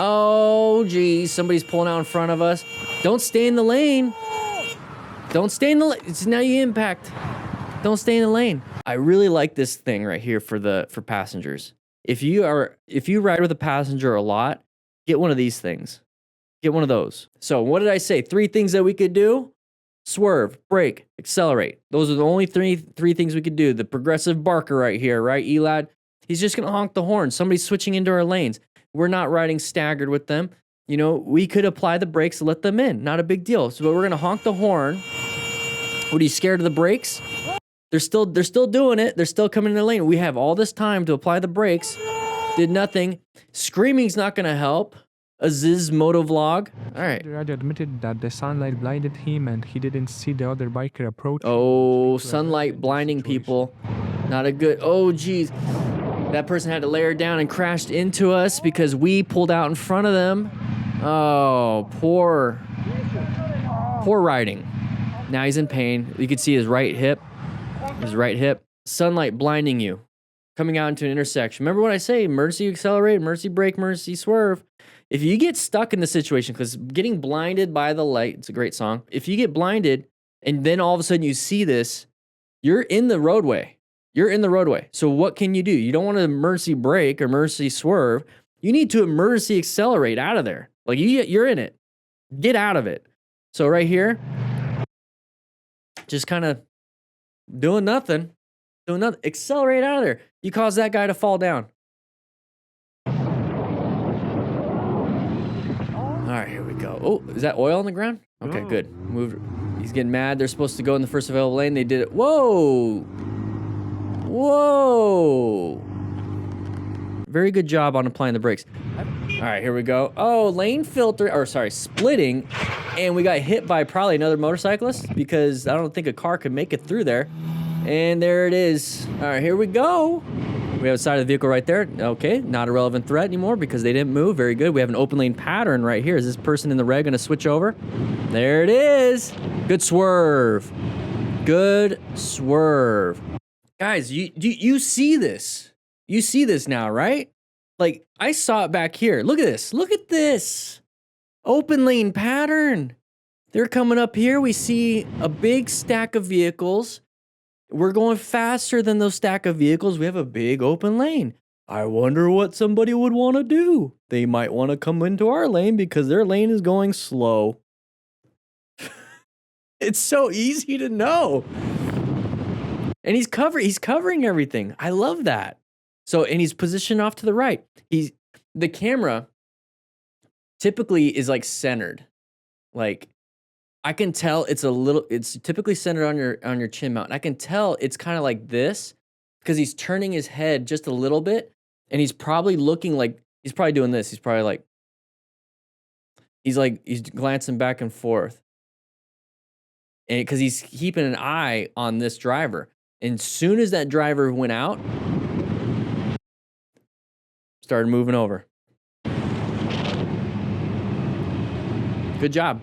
Oh, geez, somebody's pulling out in front of us. Don't stay in the lane. Don't stay in the lane. It's now you impact. Don't stay in the lane. I really like this thing right here for passengers. If you ride with a passenger a lot, get one of these things. Get one of those. So what did I say? 3 things that we could do: swerve, brake, accelerate. Those are the only three things we could do. The progressive barker right here, right, Elad? He's just gonna honk the horn. Somebody's switching into our lanes. We're not riding staggered with them. You know, we could apply the brakes to let them in. Not a big deal. So we're gonna honk the horn. What, are you scared of the brakes? They're still doing it. They're still coming in the lane. We have all this time to apply the brakes. Did nothing. Screaming's not gonna help. Aziz motovlog. All right. The rider admitted that the sunlight blinded him and he didn't see the other biker approach. Oh, sunlight blinding people. Not a good. Oh, geez. That person had to layer down and crashed into us because we pulled out in front of them. Oh, poor riding. Now he's in pain. You can see his right hip. Sunlight blinding you. Coming out into an intersection. Remember what I say? Emergency accelerate, emergency brake, emergency swerve. If you get stuck in the situation, because getting blinded by the light, it's a great song. If you get blinded and then all of a sudden you see this, you're in the roadway. So what can you do? You don't want to emergency brake or emergency swerve. You need to emergency accelerate out of there. Like you're in it. Get out of it. So right here, just kind of doing nothing. Accelerate out of there. You cause that guy to fall down. All right, here we go. Oh, is that oil on the ground? Okay, good. Moved. He's getting mad. They're supposed to go in the first available lane. They did it. Whoa. Very good job on applying the brakes. All right, here we go. Oh, lane filter, or sorry, splitting. And we got hit by probably another motorcyclist because I don't think a car could make it through there. And there it is. All right, here we go. We have a side of the vehicle right there. Okay, not a relevant threat anymore because they didn't move. Very good. We have an open lane pattern right here. Is this person in the red going to switch over? There it is. Good swerve. Guys, you see this. You see this now, right? Like, I saw it back here. Look at this. Open lane pattern. They're coming up here. We see a big stack of vehicles. We're going faster than those stack of vehicles. We have a big open lane. I wonder what somebody would want to do. They might want to come into our lane because their lane is going slow. It's so easy to know. And he's covering everything. I love that. So, and he's positioned off to the right. The camera typically is like centered. Like, I can tell it's typically centered on your chin mount. And I can tell it's kind of like this because he's turning his head just a little bit and he's probably looking like, he's probably doing this. He's probably like, he's glancing back and forth. And because he's keeping an eye on this driver. And as soon as that driver went out, started moving over. Good job.